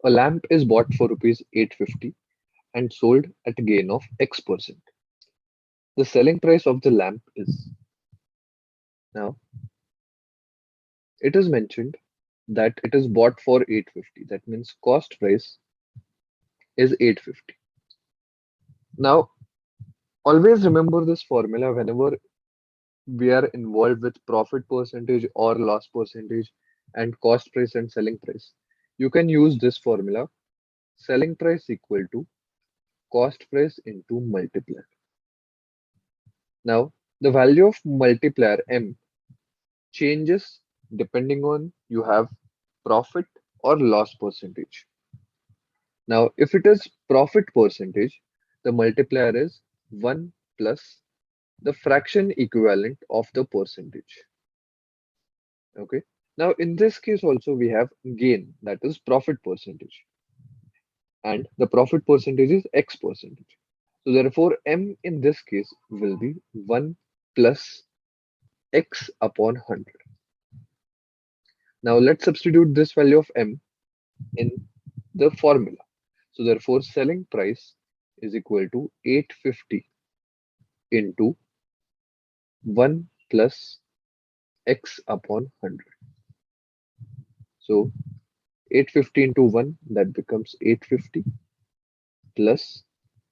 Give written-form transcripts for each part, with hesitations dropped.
A lamp is bought for rupees 850 and sold at a gain of X percent. The selling price of the lamp is. Now, it is mentioned that it is bought for 850. That means cost price is 850. Now, always remember this formula whenever we are involved with profit percentage or loss percentage and cost price and selling price. You can use this formula: selling price equal to cost price into multiplier. Now, the value of multiplier M changes depending on you have profit or loss percentage. Now, if it is profit percentage, the multiplier is 1 plus the fraction equivalent of the percentage. Okay. Now, in this case also we have gain, that is profit percentage, and the profit percentage is X percentage. So therefore, M in this case will be 1 plus X upon 100. Now let's substitute this value of M in the formula. So therefore, selling price is equal to 850 into 1 plus X upon 100. So 850 into 1, that becomes 850 plus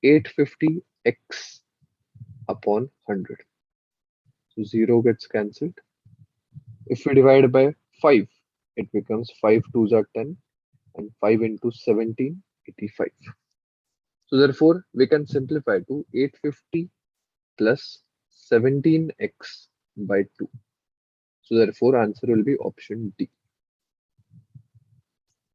850x upon 100. So 0 gets cancelled. If we divide by 5, it becomes 5 2s are 10 and 5 into 17, 85. So therefore, we can simplify to 850 plus 17x by 2. So therefore, answer will be option D.